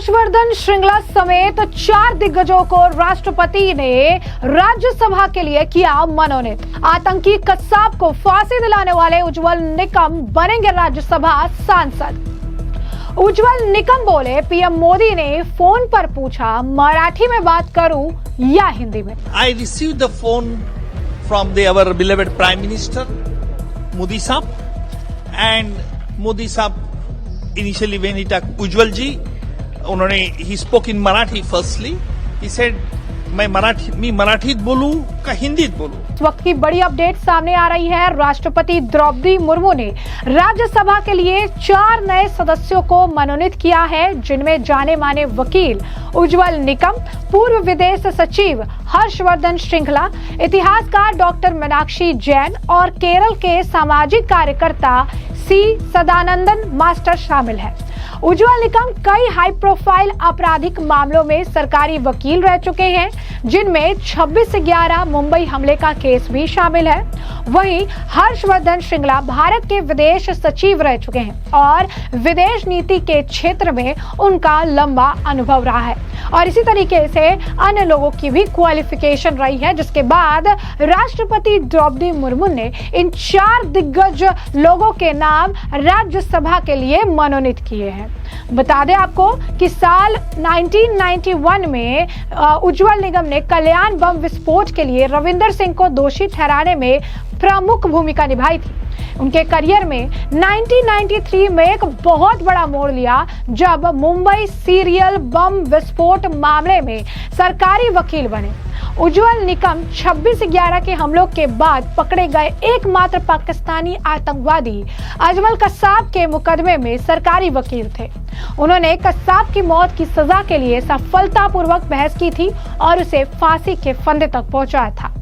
हर्षवर्धन श्रृंगला समेत 4 दिग्गजों को राष्ट्रपति ने राज्यसभा के लिए किया मनोनीत। आतंकी कस्साब को फांसी दिलाने वाले उज्जवल निकम बनेंगे राज्यसभा सांसद। उज्जवल निकम बोले, पीएम मोदी ने फोन पर पूछा मराठी में बात करूं या हिंदी में। I received the phone from our beloved Prime Minister Modi Saab, and Modi Saab initially when he talked Ujjwal ji, he spoke in Marathi firstly. He said मैं मराठीत बोलूं का हिंदीत बोलूं। इस वक्त की बड़ी अपडेट सामने आ रही है। राष्ट्रपति द्रौपदी मुर्मू ने राज्यसभा के लिए 4 नए सदस्यों को मनोनीत किया है, जिनमें जाने माने वकील उज्जवल निकम, पूर्व विदेश सचिव हर्षवर्धन श्रृंगला, इतिहासकार डॉक्टर मीनाक्षी जैन और केरल के सामाजिक कार्यकर्ता सी सदानंदन मास्टर शामिल है। उज्जवल निकम कई हाई प्रोफाइल आपराधिक मामलों में सरकारी वकील रह चुके हैं, जिनमें 26/11 मुंबई हमले का केस भी शामिल है। वहीं हर्षवर्धन श्रृंगला भारत के विदेश सचिव रह चुके हैं और विदेश नीति के क्षेत्र में उनका लंबा अनुभव रहा है और इसी तरीके से अन्य लोगों की भी क्वालिफिकेशन रही है, जिसके बाद राष्ट्रपति द्रौपदी मुर्मू ने इन 4 दिग्गज लोगों के नाम राज्यसभा के लिए मनोनीत किए हैं। बता दें आपको कि साल 1991 में उज्जवल निगम ने कल्याण बम विस्फोट के लिए रविंदर सिंह को दोषी ठहराने में प्रमुख भूमिका निभाई थी। उनके करियर में 1993 में एक बहुत बड़ा मोड़ लिया, जब मुंबई सीरियल बम विस्फोट मामले में सरकारी वकील बने। उज्जवल निकम 26/11 के हमलों के बाद पकड़े गए एकमात्र पाकिस्तानी आतंकवादी अजमल कस्साब के मुकदमे में सरकारी वकील थे। उन्होंने कस्साब की मौत की सजा के लिए सफलतापूर्वक बहस की थी और उसे फांसी के फंदे तक पहुंचाया था।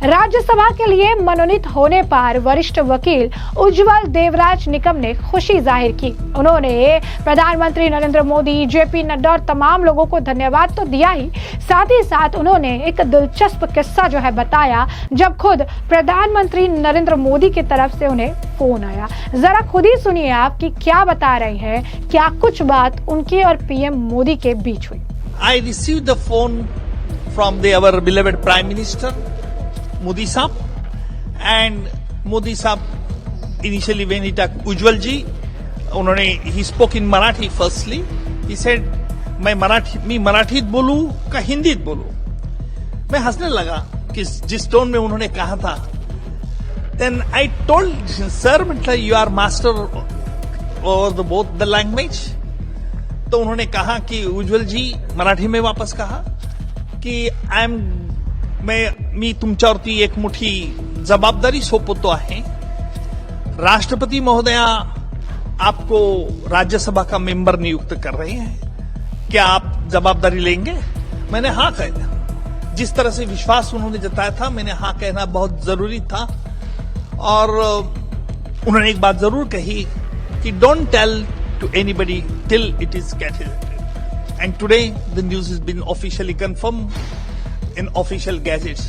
राज्यसभा के लिए मनोनीत होने पर वरिष्ठ वकील उज्जवल देवराज निकम ने खुशी जाहिर की। उन्होंने प्रधानमंत्री नरेंद्र मोदी, जेपी नड्डा और तमाम लोगों को धन्यवाद तो दिया ही साथ उन्होंने एक दिलचस्प किस्सा जो है बताया, जब खुद प्रधानमंत्री नरेंद्र मोदी की तरफ से उन्हें फोन आया। जरा खुद ही सुनिए आप कि क्या बता रहे हैं, क्या कुछ बात उनके और पीएम मोदी के बीच हुई। I received the phone from our beloved Prime Minister Modi Saab, and Modi Saab initially when he talked Ujjwal ji, he spoke in Marathi firstly. He said मैं मराठीत बोलूं का हिंदीत बोलूं। मैं हंसने लगा कि जिस टोन में उन्होंने कहा था। Then I told sir, you are master over both the language. तो उन्होंने कहा कि उज्जवल जी, मराठी में वापस कहा की मी तुमच्यावरती एक मोठी जबाबदारी सोपवतो आहे। राष्ट्रपति महोदया आपको राज्यसभा का मेंबर नियुक्त कर रहे हैं, क्या आप जवाबदारी लेंगे? मैंने हाँ कह दिया। जिस तरह से विश्वास उन्होंने जताया था, मैंने हाँ कहना बहुत जरूरी था। और उन्होंने एक बात जरूर कही कि don't tell to anybody till it is gated, and today the news is been officially confirm in official gazettes.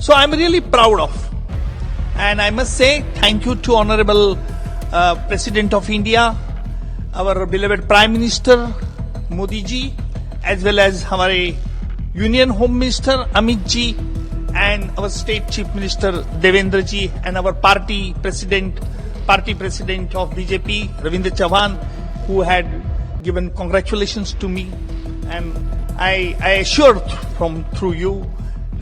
So I'm really proud of, and I must say thank you to Honorable President of India, our beloved Prime Minister Modi ji, as well as हमारे Union Home Minister Amit ji, and our State Chief Minister Devendra ji, and our party president of BJP Ravindra Chavan, who had given congratulations to me, and I assured through you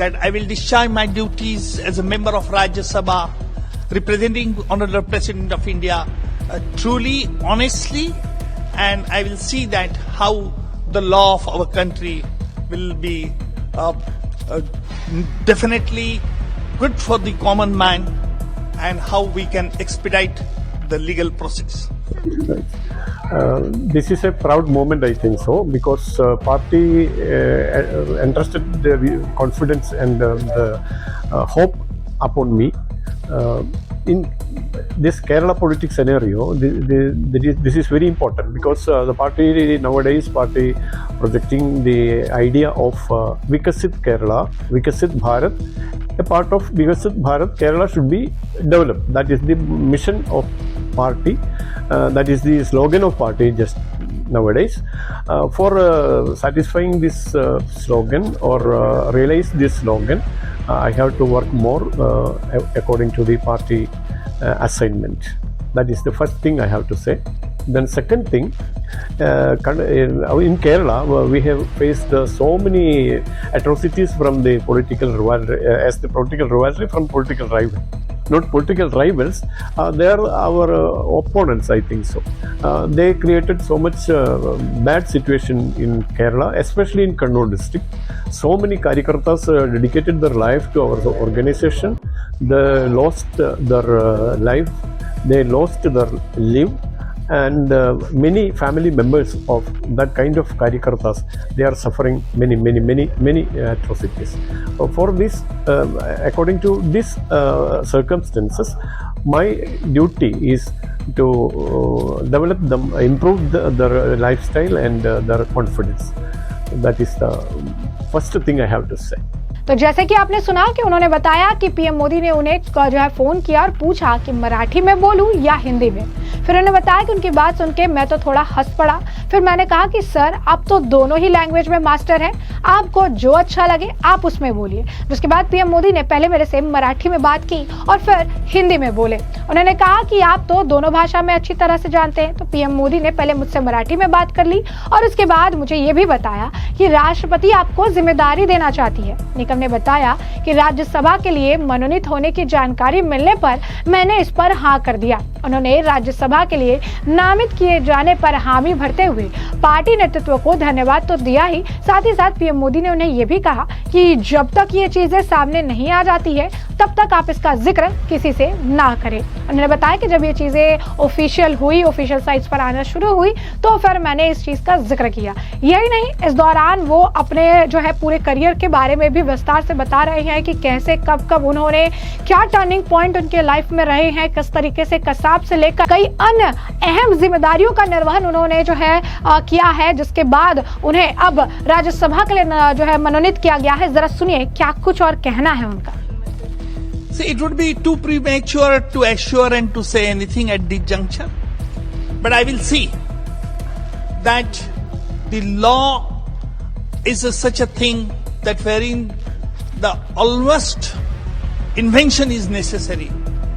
that I will discharge my duties as a member of Rajya Sabha, representing Honorable President of India, truly, honestly, and I will see that how the law of our country will be definitely good for the common man, and how we can expedite the legal process. This is a proud moment, I think so, because party entrusted their confidence and the hope upon me. In this Kerala politics scenario, this is very important because the party nowadays projecting the idea of Vikasit Kerala, Vikasit Bharat. A part of Vikasit Bharat, Kerala should be developed. That is the mission of party. That is the slogan of party just nowadays. For satisfying this slogan or realize this slogan, I have to work more according to the party assignment. That is the first thing I have to say. Then second thing, in Kerala, we have faced so many atrocities from the political rivalry, as the political rivalry from political rivals. Not political rivals, they are our opponents, I think so. They created so much bad situation in Kerala, especially in Kannur district. So many Karyakartas dedicated their life to our organization. They lost their life, they lost their life. And many family members of that kind of Karyakartas, they are suffering many atrocities. For this, according to these circumstances, my duty is to develop them, improve their lifestyle and their confidence. That is the first thing I have to say. तो जैसे कि आपने सुना कि उन्होंने बताया कि PM Modi ने उन्हें जो है फोन किया और पूछा कि मराठी में बोलूं या हिंदी में। फिर उन्होंने बताया कि उनकी बात सुन के मैं तो थोड़ा हंस पड़ा। फिर मैंने कहा कि सर आप तो दोनों ही लैंग्वेज में मास्टर हैं, आपको जो अच्छा लगे आप उसमें बोलिए। जिसके बाद पीएम मोदी ने पहले मेरे से मराठी में बात की और फिर हिंदी में बोले। उन्होंने कहा कि आप तो दोनों भाषा में अच्छी तरह से जानते हैं। तो पीएम मोदी ने पहले मुझसे मराठी में बात कर ली और उसके बाद मुझे ये भी बताया कि राष्ट्रपति आपको जिम्मेदारी देना चाहती है। निकम ने बताया कि राज्यसभा के लिए मनोनीत होने की जानकारी मिलने पर मैंने इस पर हाँ कर दिया। उन्होंने राज्यसभा के लिए नामित किए जाने पर हामी भरते हुए पार्टी नेतृत्व को धन्यवाद तो दिया ही, साथ ही साथ पीएम मोदी ने उन्हें यह भी कहा कि जब तक ये चीजें सामने नहीं आ जाती है तब तक आप इसका जिक्र किसी से ना करें। उन्होंने बताया कि जब ये चीजें ऑफिशियल हुई, ऑफिशियल साइट्स पर आना शुरू हुई तो फिर मैंने इस चीज का जिक्र किया। यही नहीं, इस दौरान वो अपने जो है पूरे करियर के बारे में भी विस्तार से बता रहे हैं कि कैसे कब उन्होंने क्या टर्निंग पॉइंट उनके लाइफ में रहे हैं, किस तरीके से कसाब से लेकर कई अन्य अहम जिम्मेदारियों का निर्वहन उन्होंने जो है किया है, जिसके बाद उन्हें अब राज्यसभा के लिए जो है मनोनीत किया गया है। जरा सुनिए क्या कुछ और कहना है उनका। See, it would be too premature to assure and to say anything at this juncture, but I will see that the law is such a thing that wherein the almost invention is necessary,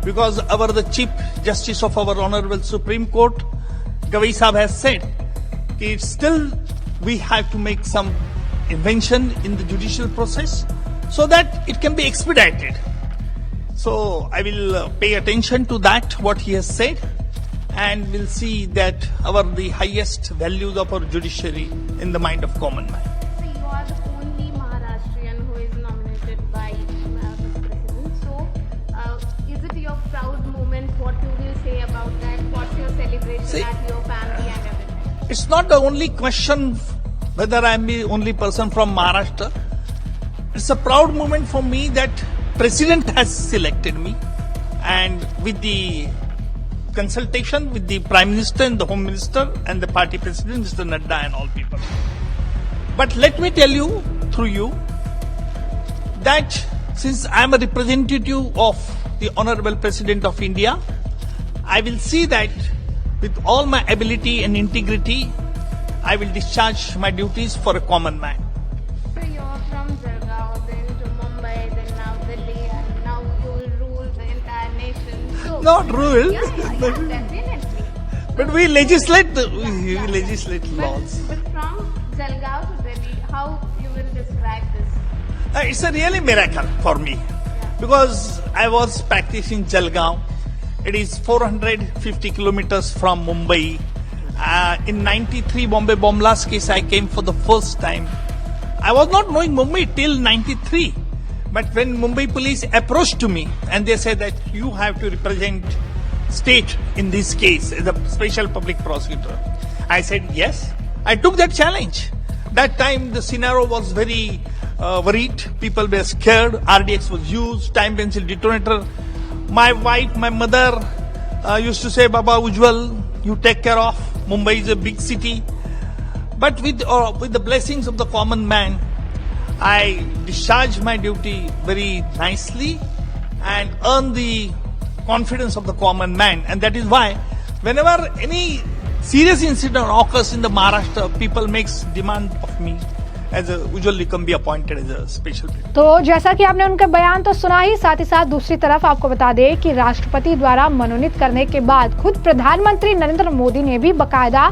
because the Chief Justice of our Honorable Supreme Court, Gavai Sahab, has said that still we have to make some invention in the judicial process so that it can be expedited. So I will pay attention to that, what he has said, and we'll see that the highest values of our judiciary in the mind of common man. So you are the only Maharashtrian who is nominated by the President. So is it your proud moment? What you will say about that? What's your celebration at your family and everything? It's not the only question whether I'm the only person from Maharashtra. It's a proud moment for me that President has selected me, and with the consultation with the Prime Minister and the Home Minister and the party President, Mr. Nadda, and all people. But let me tell you, through you, that since I am a representative of the Honorable President of India, I will see that with all my ability and integrity, I will discharge my duties for a common man. So you're from Jalgaon, then to Mumbai, then now Delhi, and now you will rule the entire nation. So, Not rule, yeah, definitely. but we legislate laws. But from Jalgaon to Delhi, how you will describe this? It's a really miracle for me, because I was practicing Jalgaon. It is 450 kilometers from Mumbai. In 93 Bombay bomb blast case, I came for the first time. I was not knowing Mumbai till 93. But when Mumbai police approached to me and they said that you have to represent state in this case as a special public prosecutor, I said yes. I took that challenge. That time the scenario was very worried. People were scared. RDX was used, time pencil detonator. My wife, my mother used to say, Baba Ujwal, you take care of. Mumbai is a big city. But with the blessings of the common man, I discharged my duty very nicely and earned the confidence of the common man. And that is why whenever any serious incident occurs in the Maharashtra, people makes demand of me as a Ujjwal Nikam be appointed as a special pleader. तो जैसा कि आपने उनका बयान तो सुना ही, साथ ही साथ दूसरी तरफ आपको बता दें कि राष्ट्रपति द्वारा मनोनीत करने के बाद खुद प्रधानमंत्री नरेंद्र मोदी ने भी बकायदा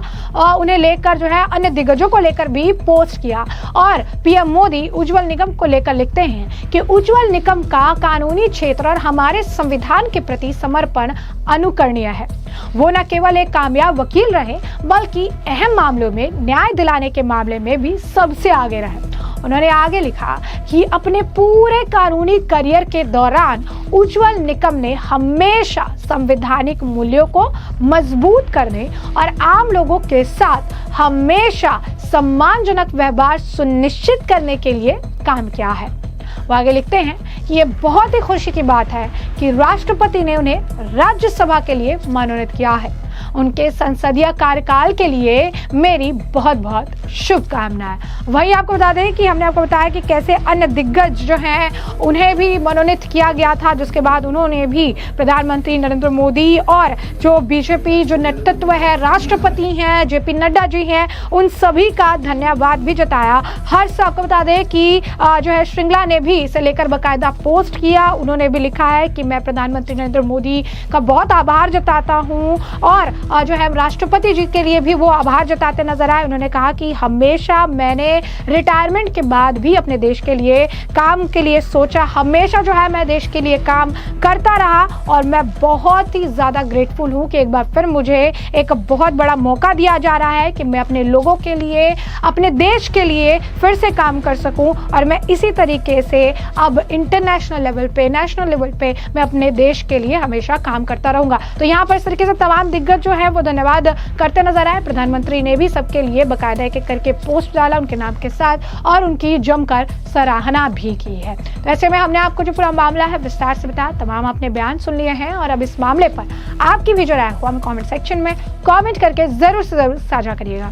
उन्हें लेकर जो है अन्य दिग्गजों को लेकर भी पोस्ट किया और पीएम मोदी उज्जवल निगम को लेकर लिखते हैं कि उज्जवल निगम का कानूनी क्षेत्र और हमारे संविधान के प्रति समर्पण अनुकरणीय है। वो न केवल एक कामयाब वकील रहे बल्कि अहम मामलों में न्याय दिलाने के मामले में भी सबसे आगे रहे। उन्होंने आगे लिखा कि अपने पूरे कानूनी करियर के दौरान उज्जवल निकम ने हमेशा संवैधानिक मूल्यों को मजबूत करने और आम लोगों के साथ हमेशा सम्मानजनक व्यवहार सुनिश्चित करने के लिए काम किया है। वो आगे लिखते हैं कि ये बहुत ही खुशी की बात है कि राष्ट्रपति ने उन्हें राज्यसभा के लिए मनोनीत किया है। उनके संसदीय कार्यकाल के लिए मेरी बहुत बहुत शुभकामनाएं। वहीं आपको बता दें कि हमने आपको बताया कि कैसे अन्य दिग्गज जो हैं उन्हें भी मनोनीत किया गया था, जिसके बाद उन्होंने भी प्रधानमंत्री नरेंद्र मोदी और जो बीजेपी जो नेतृत्व है, राष्ट्रपति हैं जेपी नड्डा जी हैं, उन सभी का धन्यवाद भी जताया। हर्ष आपको बता दें कि जो है श्रृंगला ने भी इसे लेकर बाकायदा पोस्ट किया। उन्होंने भी लिखा है कि मैं प्रधानमंत्री नरेंद्र मोदी का बहुत आभार जताता हूँ और जो है राष्ट्रपति जी के लिए भी वो आभार जताते नजर आए। उन्होंने कहा कि हमेशा मैंने रिटायरमेंट के बाद भी अपने देश के लिए काम के लिए सोचा, हमेशा जो है मैं देश के लिए काम करता रहा और मैं बहुत ही ज्यादा ग्रेटफुल हूँ कि एक बार फिर मुझे एक बहुत बड़ा मौका दिया जा रहा है कि मैं अपने लोगों के लिए, अपने देश के लिए फिर से काम कर सकूं और मैं इसी तरीके से अब इंटरनेशनल लेवल पे, नेशनल लेवल पे मैं अपने देश के लिए हमेशा काम करता रहूंगा। तो यहाँ पर इस तरीके से तमाम दिग्गज जो है वो धन्यवाद करते नजर आए। प्रधानमंत्री ने भी सबके लिए बाकायदा एक करके पोस्ट डाला उनके नाम के साथ और उनकी जमकर सराहना भी की है। तो ऐसे में हमने आपको जो पूरा मामला है विस्तार से बताया, तमाम आपने बयान सुन लिए हैं और अब इस मामले पर आपकी भी जो राय हो हमें कमेंट सेक्शन में कमेंट करके जरूर से जरूर साझा करिएगा।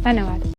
धन्यवाद।